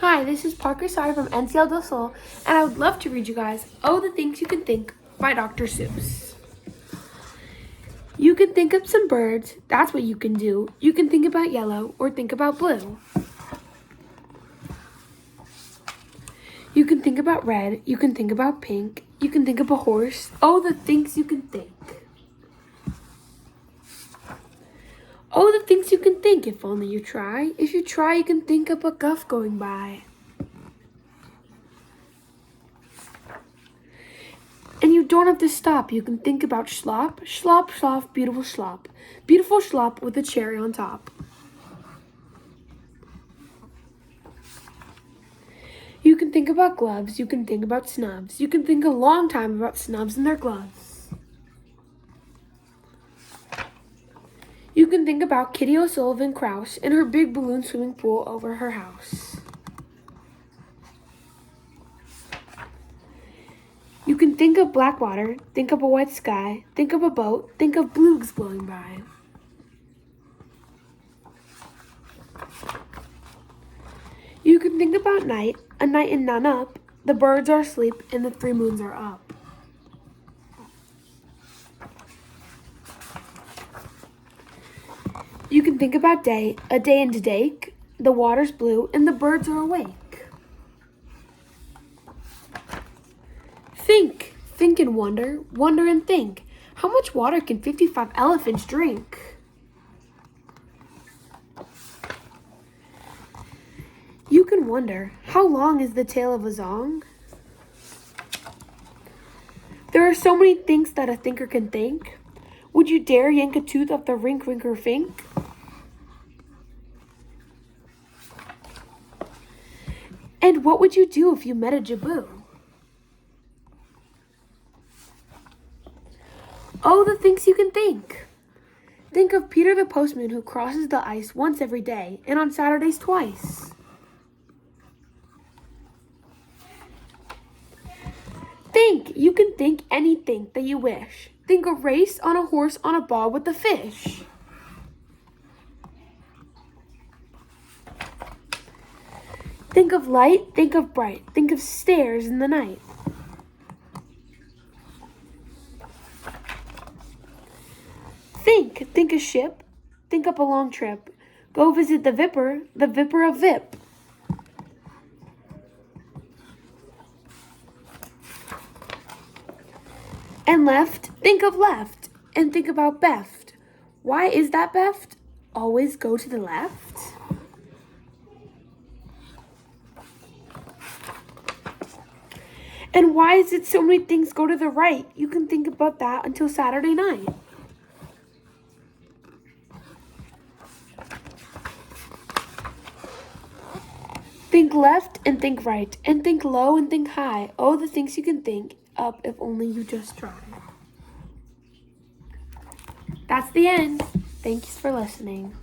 Hi, this is Parker Sawyer from NCL Del Sol, and I would love to read you guys Oh, the Things You Can Think by Dr. Seuss. You can think up some birds, that's what you can do. You can think about yellow or think about blue. You can think about red, you can think about pink, you can think of a horse. Oh, the things you can think. Oh, the things you can think if only you try. If you try, you can think up a guff going by. And you don't have to stop. You can think about slop, slop, slop, beautiful slop. Beautiful slop with a cherry on top. You can think about gloves. You can think about snubs. You can think a long time about snubs and their gloves. You can think about Kitty O'Sullivan Krause in her big balloon swimming pool over her house. You can think of black water, think of a white sky, think of a boat, think of blues blowing by. You can think about night, a night and none up, the birds are asleep and the three moons are up. You can think about day, a day and a dake, the water's blue and the birds are awake. Think and wonder, wonder and think. How much water can 55 elephants drink? You can wonder, how long is the tail of a zong? There are so many things that a thinker can think. Would you dare yank a tooth off the rink, rink, or fink? And what would you do if you met a jaboo? Oh, the things you can think. Think of Peter the postman who crosses the ice once every day and on Saturdays twice. Think, you can think anything that you wish. Think a race on a horse on a ball with a fish. Think of light, think of bright, think of stairs in the night. Think a ship, think up a long trip. Go visit the Vipper of Vip. And left, think of left, and think about beft. Why is that beft? Always go to the left. And why is it so many things go to the right? You can think about that until Saturday night. Think left and think right, and think low and think high. Oh, the things you can think up if only you just try. That's the end. Thanks for listening.